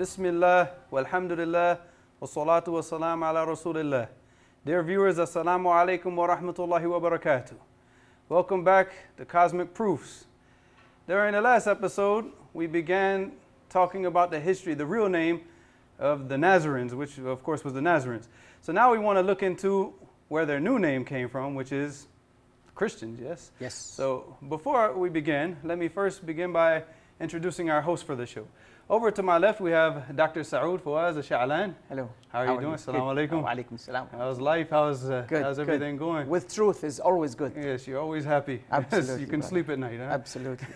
Bismillah, walhamdulillah, wassalatu wassalam ala rasulillah. Dear viewers, assalamu alaikum wa rahmatullahi wa barakatuh. Welcome back to Cosmic Proofs. During the last episode, we began talking about the history, the real name of the Nazarenes, which of course was the Nazarenes. So now we want to look into where their new name came from, which is Christians, yes? Yes. So before we begin, let me first begin by introducing our host for the show. Over to my left, we have Dr. Saoud Fawaz Sha'lan. Hello. How are you doing? Assalamu alaikum. Wa alaikum salam. How's life? How's everything going? With truth is always good. Yes, you're always happy. Absolutely. Yes, you can sleep at night, huh? Absolutely.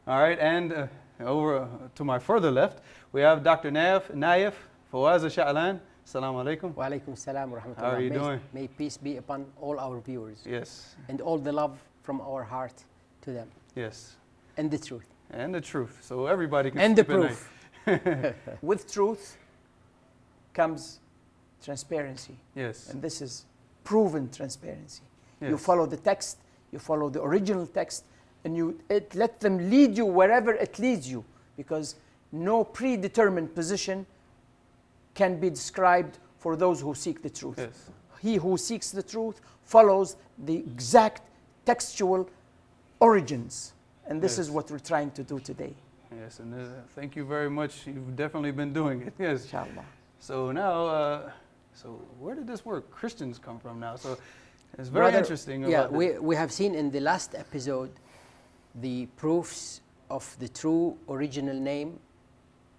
All right, and over to my further left, we have Dr. Naif Fawaz Sha'lan. Assalamu alaikum. Wa alaikum salam wa rahmatullah. How are you doing? May peace be upon all our viewers. Yes. And all the love from our heart to them. Yes. And the truth. And the truth, so everybody can And the sleep at proof. night. With truth comes transparency. Yes. And this is proven transparency. Yes. You follow the text, you follow the original text, and let them lead you wherever it leads you, because no predetermined position can be described for those who seek the truth. Yes. He who seeks the truth follows the exact textual origins. And this is what we're trying to do today. Yes, and thank you very much. You've definitely been doing it. Yes. Inshallah. So now, so where did this word Christians come from now? So it's very interesting. Yeah, about we have seen in the last episode the proofs of the true original name,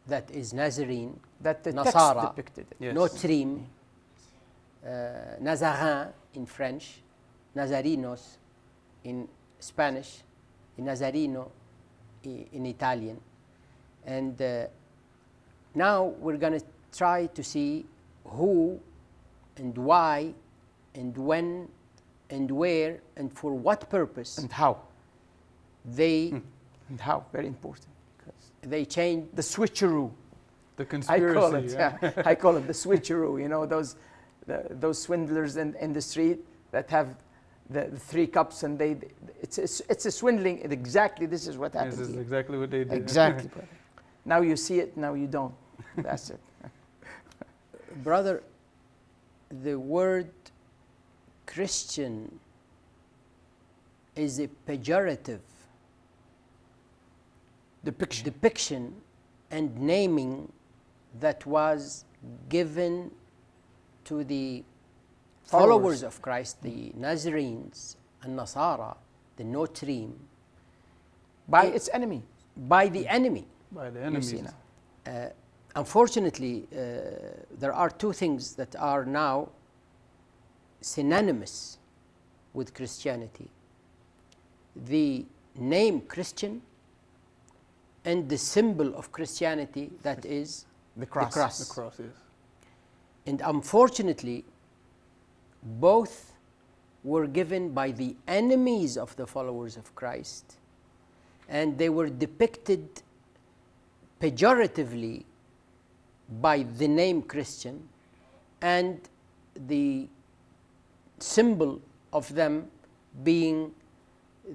that is Nazarene, That the Nasara, text depicted it. Yes. Notrim, Nazarin in French, Nazarinos in Spanish, Nazarino in Italian. And now we're going to try to see who and why and when and where and for what purpose And how? they And how? Very important. Because they changed. the switcheroo. the I conspiracy. call it, yeah. I call it the switcheroo. You know, those swindlers in the street that have the 3 cups, and it's a swindling. Exactly, this is what happened. This is here. exactly what they did. Exactly, brother. Now you see it, now you don't. That's it. Brother, the word Christian is a pejorative depiction and naming that was given to the followers of Christ, the Nazarenes and Nasara, the Notrim, By its enemy. by the enemy. By the You enemies. see now. Unfortunately, there are 2 things that are now synonymous with Christianity: the name Christian and the symbol of Christianity, that is The cross. The cross is. And unfortunately, both were given by the enemies of the followers of Christ, and they were depicted pejoratively by the name Christian, and the symbol of them being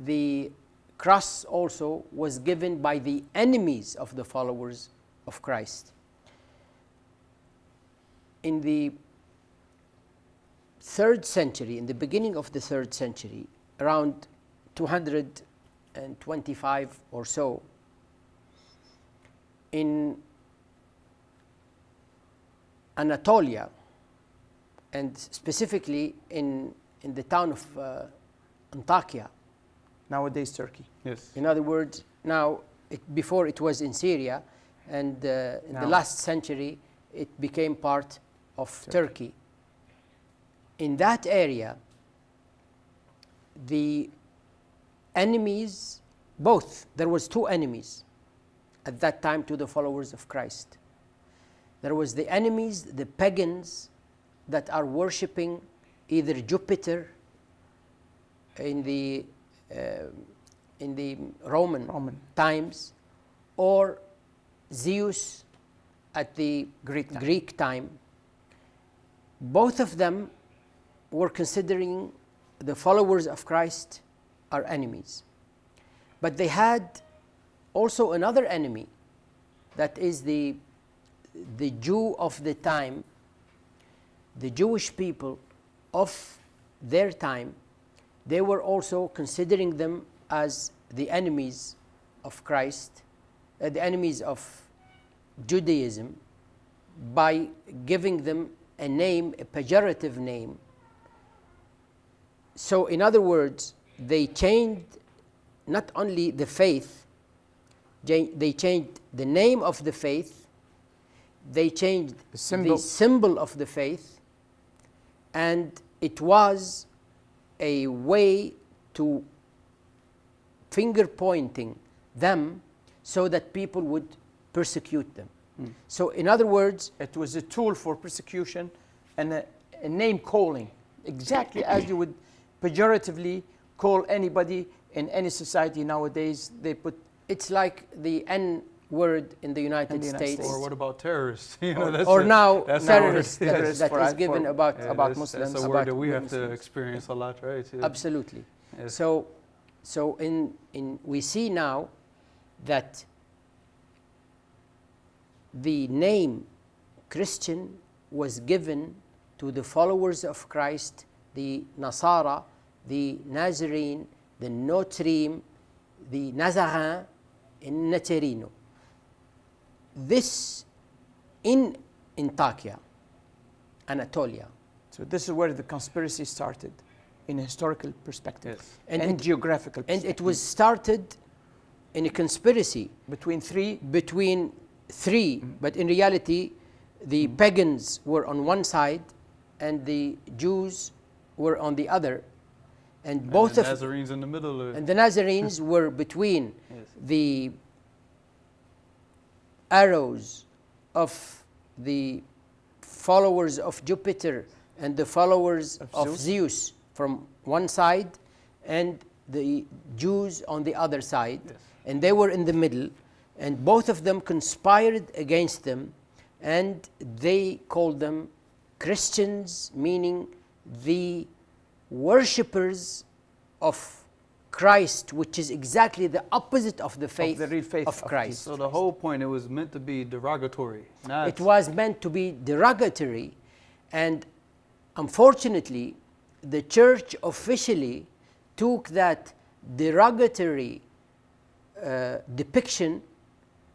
the cross also was given by the enemies of the followers of Christ. In the 3rd century, in the beginning of the 3rd century, around 225 or so, in Anatolia, and specifically in the town of Antakya. Nowadays, Turkey. Yes. In other words, now, before it was in Syria, and in the last century, it became part of Turkey. In that area, the enemies, there was 2 enemies at that time to the followers of Christ. There was the enemies, the pagans that are worshipping either Jupiter in the Roman times, or Zeus at the Greek time. Both of them were considering the followers of Christ are enemies. But they had also another enemy, that is the the Jew of the time, the Jewish people of their time, they were also considering them as the enemies of Christ, the enemies of Judaism, by giving them a name, a pejorative name. So in other words, they changed not only the faith, they changed the name of the faith, they changed the symbol of the faith, and it was a way to finger pointing them so that people would persecute them. So in other words, it was a tool for persecution and a name calling, exactly as you would pejoratively call anybody in any society nowadays. They put, it's like the N word in the United States. Or what about terrorists? You know, or now that's terrorists, terrorists that is given about Muslims. That's a word that we have to experience a lot, right? Absolutely. Yes. So we see now that the name Christian was given to the followers of Christ, the Nasara, the Nazarene, the Notrim, the Nazarin, and Naterino. This in Antakya, Anatolia. So this is where the conspiracy started, in a historical perspective, Yes. and geographical perspective. And it was started in a conspiracy between three, but in reality, the pagans were on one side and the Jews were on the other, and both the of Nazarenes in the middle. and the Nazarenes were between Yes. the arrows of the followers of Jupiter and the followers of Zeus from one side, and the Jews on the other side. Yes. And they were in the middle, and both of them conspired against them, and they called them Christians, meaning the worshippers of Christ, which is exactly the opposite of the faith, the real faith of Christ. So the whole point, it was meant to be derogatory. Not It was meant to be derogatory, and unfortunately, the church officially took that derogatory depiction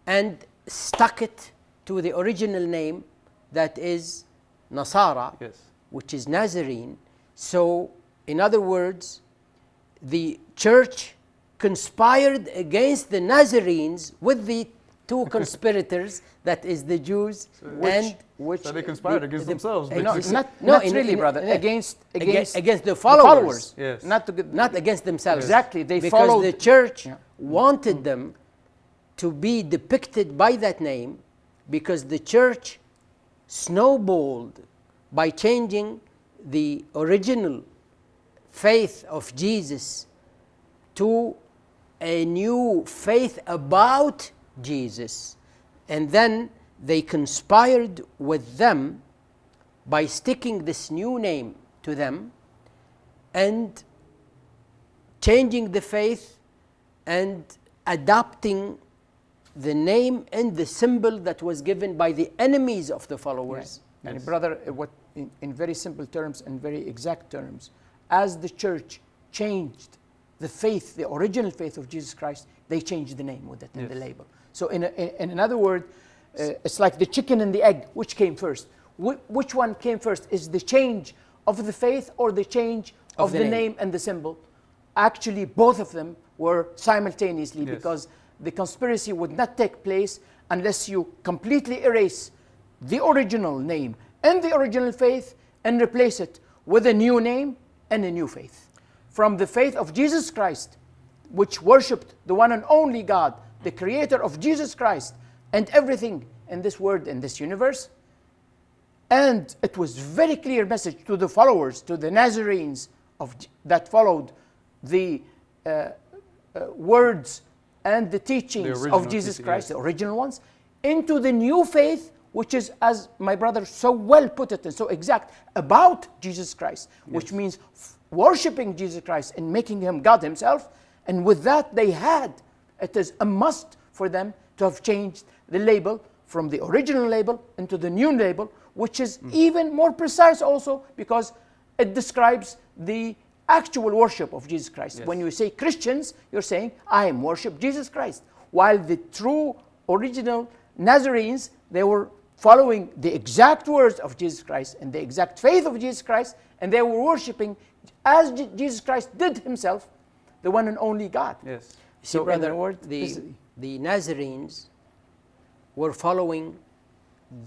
and stuck it to the original name, that is Nasara, Yes. which is Nazarene. So, in other words, the church conspired against the Nazarenes with the two conspirators, that is the Jews, which So they conspired against themselves. no, basically. not really, brother. Against the followers, Yes. not against themselves. Exactly, they because followed the church Yeah. wanted them to be depicted by that name, because the church snowballed by changing the original faith of Jesus to a new faith about Jesus, and then they conspired with them by sticking this new name to them and changing the faith and adopting the name and the symbol that was given by the enemies of the followers. Yes. And brother, what in very simple terms and very exact terms, as the church changed the faith, the original faith of Jesus Christ, they changed the name with it and the label. So in another word, it's like the chicken and the egg. Which came first? Which one came first? Is the change of the faith or the change of the name and the symbol? Actually, both of them were simultaneously, because the conspiracy would not take place unless you completely erase the original name and the original faith and replace it with a new name and a new faith. From the faith of Jesus Christ, which worshipped the one and only God, the creator of Jesus Christ and everything in this world, in this universe. And it was very clear message to the followers, to the Nazarenes that followed the words and the teachings of Jesus Christ, the original ones, into the new faith, which is, as my brother so well put it and so exact, about Jesus Christ, which means worshipping Jesus Christ and making him God himself. And with that, it is a must for them to have changed the label from the original label into the new label, which is even more precise also because it describes the actual worship of Jesus Christ. Yes. When you say Christians, you're saying, I am worship Jesus Christ. While the true original Nazarenes, they were following the exact words of Jesus Christ and the exact faith of Jesus Christ, and they were worshiping as Jesus Christ did himself, the one and only God. Yes. See, So, in brother, other words, the Nazarenes were following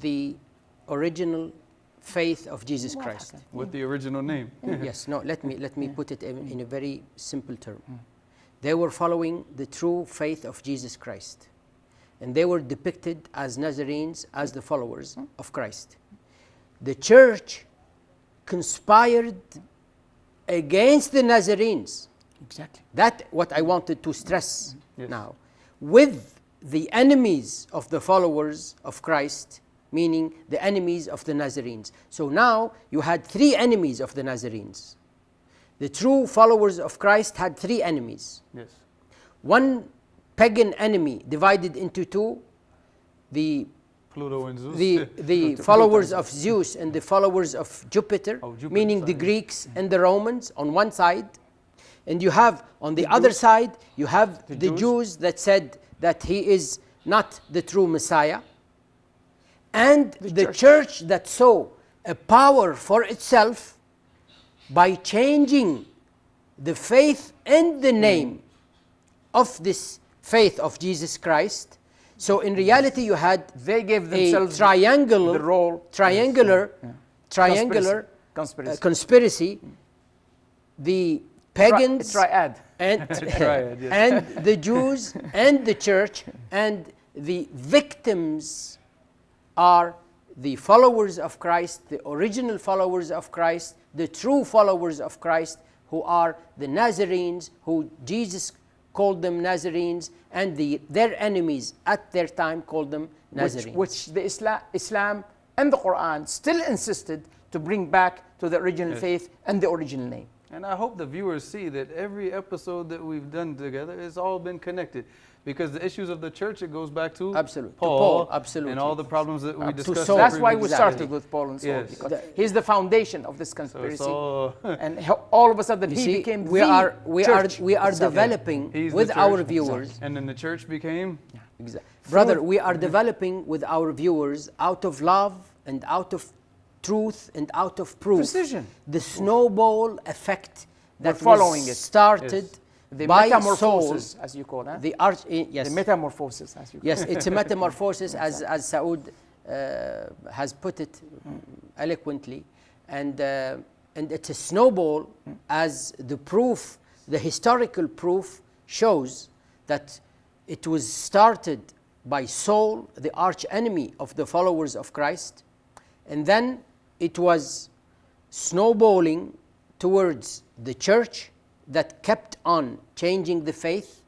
the original faith of Jesus Christ. With the original name. Yes, no, let me put it in a very simple term. They were following the true faith of Jesus Christ. And they were depicted as Nazarenes, as the followers of Christ. The church conspired against the Nazarenes. Exactly. That's what I wanted to stress Yes. now. With the enemies of the followers of Christ, meaning the enemies of the Nazarenes. So now you had three enemies of the Nazarenes. The true followers of Christ had three enemies. Yes. One pagan enemy divided into two, the Pluto and Zeus. the followers of Zeus and the followers of Jupiter, Oh, Jupiter, meaning the sorry. Greeks and the Romans on one side. And you have on the other side, you have the Jews that said that he is not the true Messiah. And the church that saw a power for itself by changing the faith and the name of this faith of Jesus Christ. So in reality you had They gave a themselves triangular, the role. triangular Conspiracy. conspiracy. The pagans Triad. and, Triad, yes. and the Jews and the church, and the victims are the followers of Christ, the original followers of Christ, the true followers of Christ, who are the Nazarenes, who Jesus called them Nazarenes, and their enemies at their time called them Nazarenes. Which the Islam and the Quran still insisted to bring back to the original faith and the original name. And I hope the viewers see that every episode that we've done together has all been connected. Because the issues of the church, it goes back to Absolutely. Paul, To Paul, absolutely. and all the problems that we discussed. Saul. That's why we Exactly. started with Paul and Saul, Yes. because he's the foundation of this So conspiracy. it's all And all of a sudden You he see, became we the are church itself. developing He's the with our church. viewers. And then the church became Brother, we are developing with our viewers out of love and out of truth and out of proof. Precision. The snowball effect that following was it. started The by metamorphosis, Saul, as you call it. the yes. The metamorphosis, as you call Yes, it's a metamorphosis, as Saud has put it eloquently, and it's a snowball, as the proof, the historical proof shows that it was started by Saul, the arch enemy of the followers of Christ, and then it was snowballing towards the church that kept on changing the faith,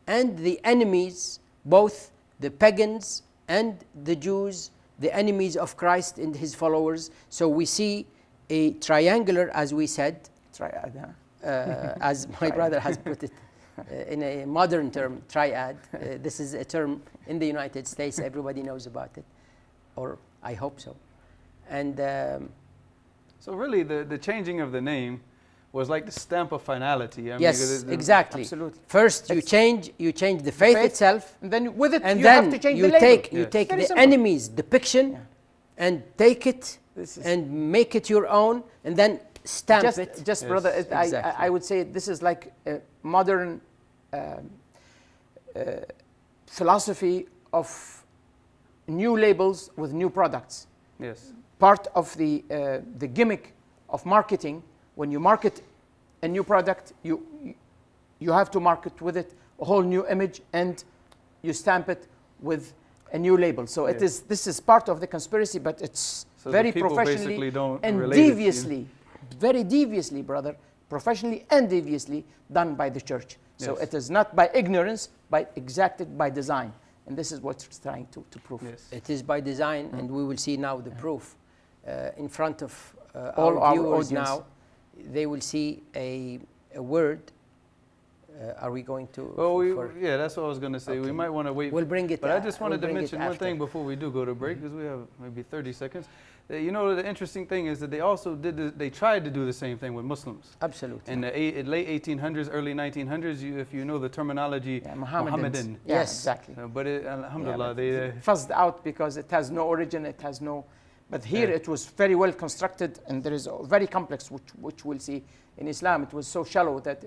and the enemies, both the pagans and the Jews, the enemies of Christ and his followers. So we see a triangular, as we said, Triad, as my brother has put it in a modern term, triad. This is a term in the United States, everybody knows about it, or I hope so. And so really the changing of the name was like the stamp of finality. I mean, yes, exactly. Absolutely. First, you change the faith itself, And then with it, and you then have to change you the label. take Very the simple. enemy's depiction and take it This is- and make it your own, and then stamp it. Just Yes, brother, exactly. I would say this is like a modern philosophy of new labels with new products. Yes. Part of the gimmick of marketing, when you market a new product, you have to market with it a whole new image, and you stamp it with a new label. So this is part of the conspiracy, but it's So the very people professionally basically don't and relate it, you know? deviously, very deviously, brother, professionally and deviously done by the church. So Yes. it is not by ignorance, but exacted by design. And this is what it's trying to prove. Yes. It is by design, and we will see now the proof in front of All our our viewers audience. now. They will see a word Are we going to? Well, yeah, that's what I was going to say. Okay. We might want to wait. We'll bring it. But I just wanted to we'll mention one thing before we do go to break, because we have maybe 30 seconds. You know, the interesting thing is that they also they tried to do the same thing with Muslims. Absolutely. In the late 1800s, early 1900s, if you know the terminology, Mohammedan. Yes, exactly. But alhamdulillah, they fuzzed out because it has no origin, it has no. But here it was very well constructed, and there is a very complex, which we'll see in Islam. It was so shallow that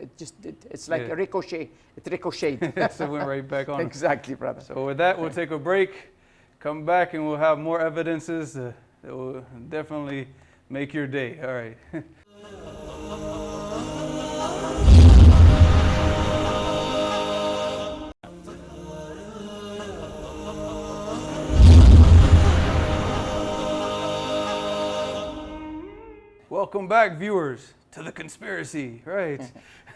it's like a ricochet. It ricocheted. So it went right back on. Exactly, brother. So with that, we'll take a break, come back, and we'll have more evidences that will definitely make your day. All right. Welcome back, viewers, to the conspiracy. Right?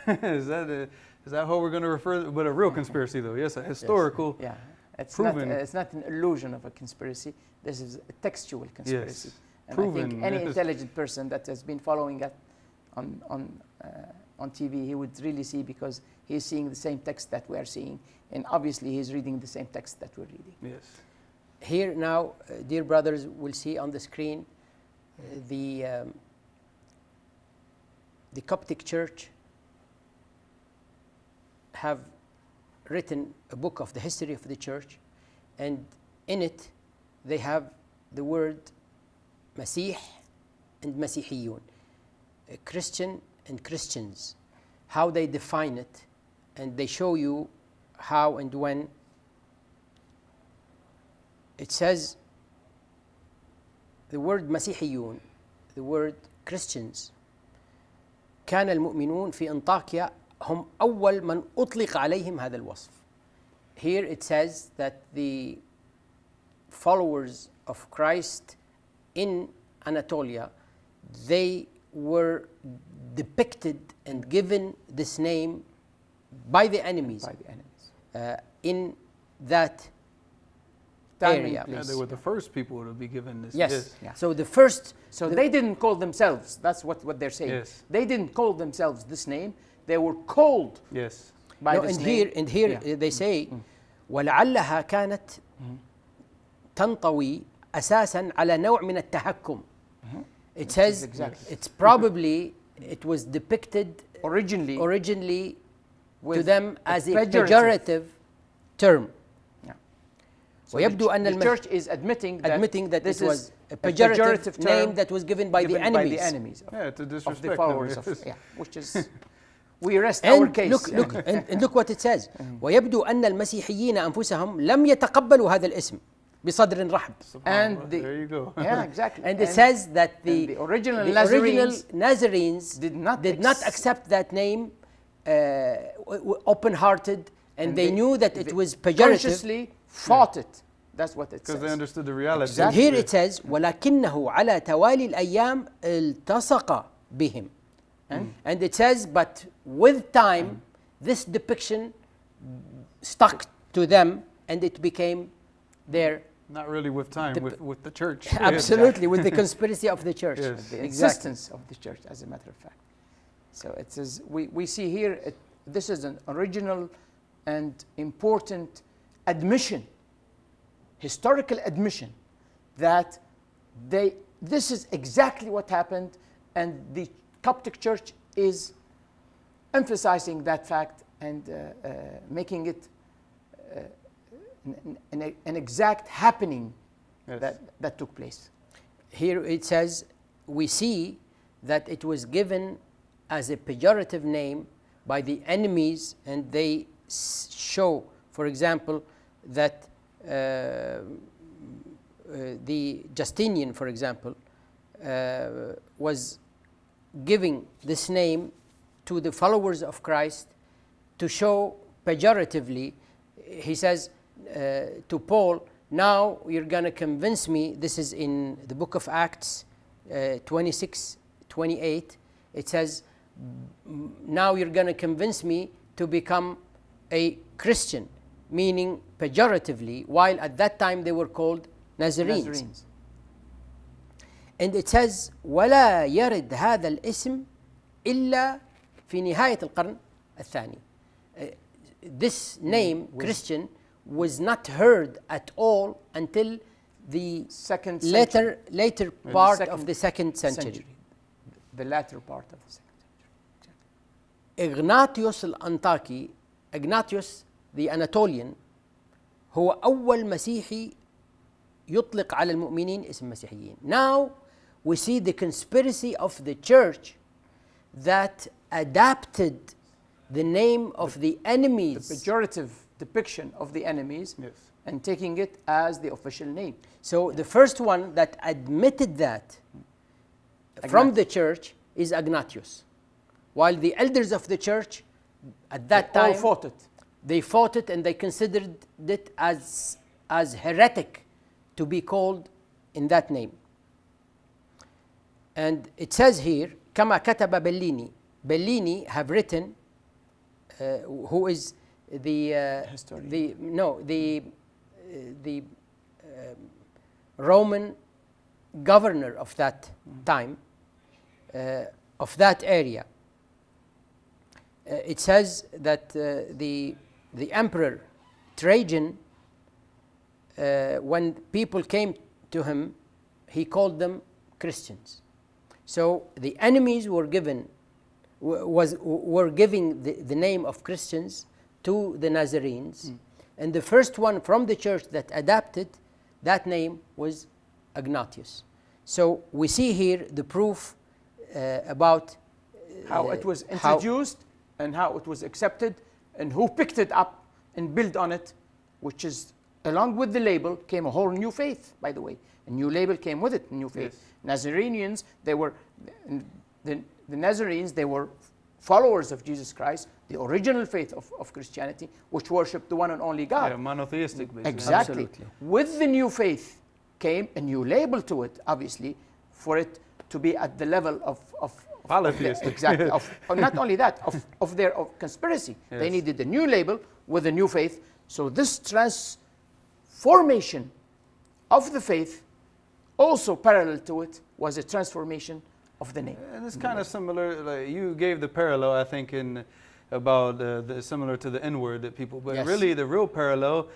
Is that how we're going to refer? But a real conspiracy, though. Yes, a historical. Yes. Yeah, proven. It's not an illusion of a conspiracy. This is a textual conspiracy. Yes. And Proven. I think any intelligent person that has been following it on TV, he would really see, because he's seeing the same text that we are seeing, and obviously he's reading the same text that we're reading. Yes. Here now, dear brothers, we'll see on the screen the Coptic Church have written a book of the history of the church, and in it they have the word Masih and Masihiyun, Christian and Christians, how they define it, and they show you how and when. It says the word Masihiyun, the word Christians, كان المؤمنون في أنطاكيا هم أول من أطلق عليهم هذا الوصف. Here it says that the followers of Christ in Anatolia, they were depicted and given this name by the enemies, in that area. Yeah, they were the first people to be given this. Yes. Yeah. So the first. So they didn't call themselves. That's what they're saying. Yes. They didn't call themselves this name. They were called Yes. by no, this and name. here they say ولعلها كانت تنطوي أساسا على نوع من التهكم. It says it's probably it was depicted originally to them as a pejorative term. So ويبدو أن the church is admitting that this it was a a pejorative term name that was given by the enemies To disrespect of the followers them. of, which is we rest our and case. look what it says. ويبدو أن المسيحيين أنفسهم لم يتقبلوا هذا الاسم بصدر رحب. And there you go. yeah, exactly. And it says that the original Nazarenes did not accept that name open-hearted, and they knew that it was pejorative. Consciously fought it. That's what it says. Because they understood the reality. And here it says ولكنه على توالي الأيام التصق بهم. And it says, but with time, this depiction stuck to them, and it became their. Not really with time, with the church. Absolutely, with the conspiracy of the church. Yes. The existence of the church, as a matter of fact. So it says, we see here, this is an original and important admission, historical admission, that this is exactly what happened, and the Coptic Church is emphasizing that fact and making it an exact happening that took place. Here it says, we see that it was given as a pejorative name by the enemies, and they show, for example, that the Justinian, for example, was giving this name to the followers of Christ to show pejoratively. He says to Paul, now you're going to convince me. This is in the book of Acts 26:28. It says, now you're going to convince me to become a Christian, meaning pejoratively, while at that time they were called Nazarenes. And it says ولا يرد هذا الاسم إلا في نهاية القرن الثاني. this name, Christian, was not heard at all until the Second later part of the second century. The latter part of the second century. إغناطيوس الأنطاكي، إغناطيوس the Anatolian، هو أول مسيحي يطلق على المؤمنين اسم مسيحيين. Now we see the conspiracy of the church that adapted the name of the enemies. The pejorative depiction of the enemies, Yes. and taking it as the official name. So the first one that admitted that from the church is Ignatius, while the elders of the church at that They all time fought it. they fought it and they considered it as heretic to be called in that name. And it says here, كما كتب بليني. Bellini have written, who is the Roman governor of that time, of that area. It says that the emperor Trajan, when people came to him, he called them Christians. So the enemies were giving the name of Christians to the Nazarenes, and the first one from the church that adapted that name was Ignatius. So we see here the proof about How it was introduced and how it was accepted and who picked it up and built on it, which is, along with the label came a whole new faith, by the way. A new label came with it, a new faith. Yes. Nazarenes, they were, the Nazarenes, they were followers of Jesus Christ, the original faith of Christianity, which worshipped the one and only God. Yeah, monotheistic, basically. Exactly. Absolutely. With the new faith came a new label to it, obviously, for it to be at the level of Polytheistic. exactly. Of not only that, of their conspiracy. Yes. They needed a new label with a new faith. So this transformation of the faith, also parallel to it, was a transformation of the name. And it's kind of similar, like you gave the parallel, I think, in about similar to the N-word that people, but Yes. really the real parallel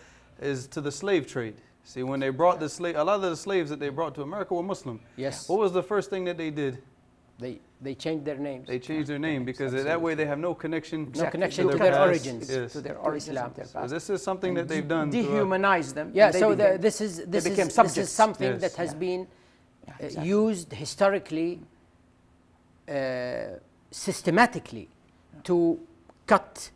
is to the slave trade. See, when they brought the slave, a lot of the slaves that they brought to America were Muslim. Yes. What was the first thing that they did? They changed their names. They changed their name because that way they have no connection. No connection to their past. origins. Yes. To their To origins Islam. and their So past. this is something that they've done. Dehumanize them. Yeah, and they so became- this is became this subjects. is something Yes. that has Yeah. been exactly. used historically, systematically, to cut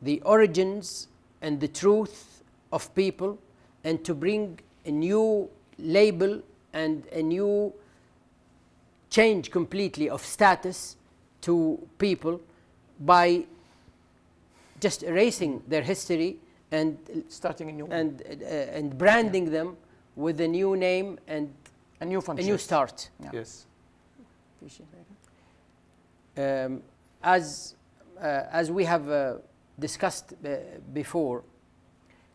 the origins and the truth of people, and to bring a new label and a new change completely of status to people by just erasing their history and starting a new and branding them with a new name and a new a function. new start. Yeah. Yes. As we have discussed before,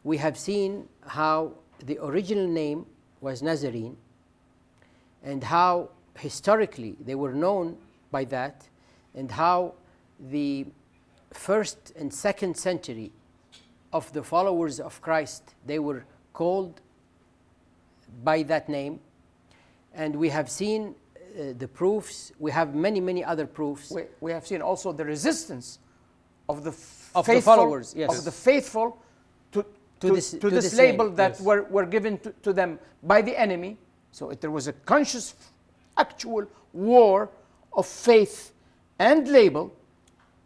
we have seen how the original name was Nazarene, and how historically they were known by that, and how the first and second century of the followers of Christ, they were called by that name. And we have seen the proofs. We have many other proofs. We have seen also the resistance of the Of the faithful, followers, yes. of the faithful to this this name, label that yes. were given to them by the enemy. So there was a conscious, actual war of faith and label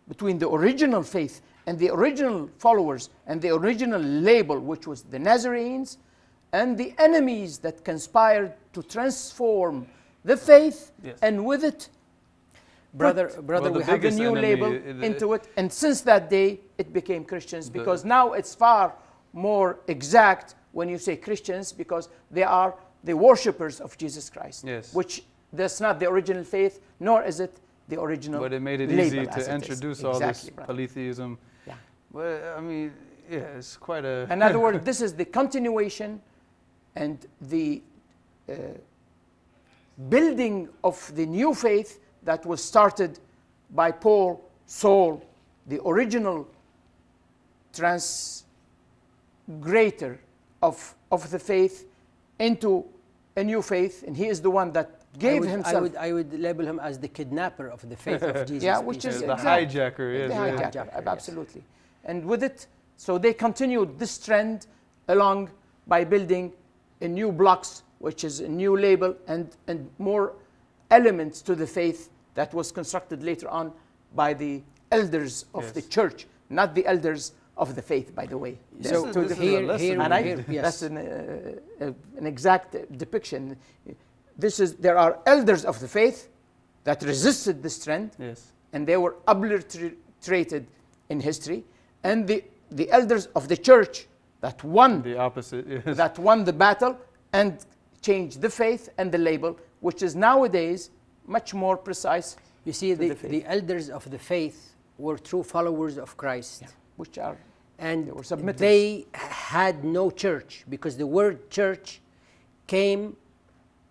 between the original faith and the original followers and the original label, which was the Nazarenes, and the enemies that conspired to transform the faith, Yes. and with it, brother, Well, the we have the biggest new enemy, label into it. And since that day, it became Christians, because now it's far more exact when you say Christians, because they are the worshippers of Jesus Christ, Yes. which that's not the original faith, nor is it the original But it made it label easy as it to is. introduce all Exactly, this brother. polytheism. Yeah. Well, I mean, yeah, it's quite a... In other words, this is the continuation and the building of the new faith that was started by Paul, Saul, the original transgrator of the faith into a new faith, and he is the one that gave himself. I would label him as the kidnapper of the faith of Jesus. Yeah, which is the exact. hijacker. Yes, The yes. hijacker, Hijacker, yes. absolutely. And with it, so they continued this trend along by building a new blocks, which is a new label and more elements to the faith that was constructed later on by the elders of the church, not the elders of the faith, by the way. So This is a here, lesson. And yes. that's an exact depiction. There are elders of the faith that resisted this trend, Yes. and they were obliterated in history, and the elders of the church that won The opposite. Yes. that won the battle and changed the faith and the label, which is nowadays much more precise. You see, the faith. the elders of the faith were true followers of Christ. Which are And They were submitters. they had no church, because the word church came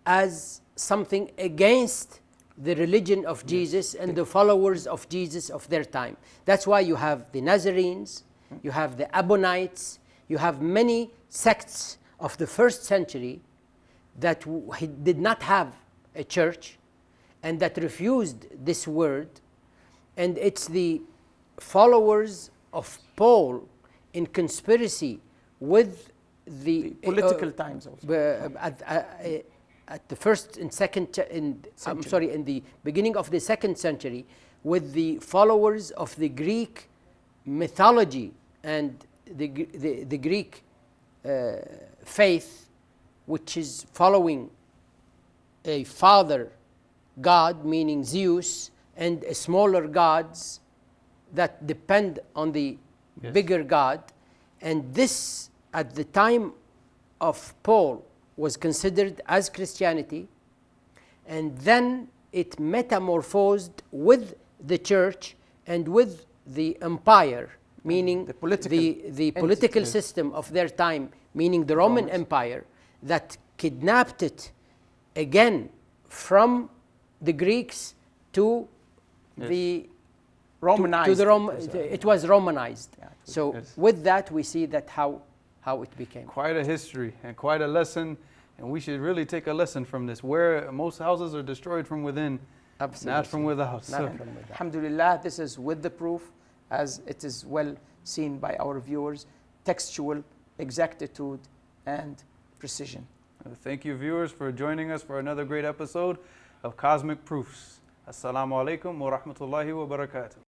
as something against the religion of Jesus and the followers of Jesus of their time. That's why you have the Nazarenes, you have the Ammonites, you have many sects of the first century that did not have a church and that refused this word. And it's the followers of Paul in conspiracy with the political times also. At the first and second, in the beginning of the second century, with the followers of the Greek mythology and the Greek faith, which is following a father god, meaning Zeus, and smaller gods that depend on the bigger god. And this, at the time of Paul, was considered as Christianity, and then it metamorphosed with the church and with the empire, meaning The political the political system of their time, meaning the Roman Empire, that kidnapped it again from the Greeks to the Romanized. to the it was Romanized. So Yes. with that we see that how it became. Quite a history and quite a lesson, and we should really take a lesson from this, where most houses are destroyed from within, not from without. Not So, from without. Alhamdulillah, this is with the proof, as it is well seen by our viewers, textual exactitude and precision. thank you, viewers, for joining us for another great episode of Cosmic Proofs. Assalamu alaikum wa rahmatullahi wa barakatuh.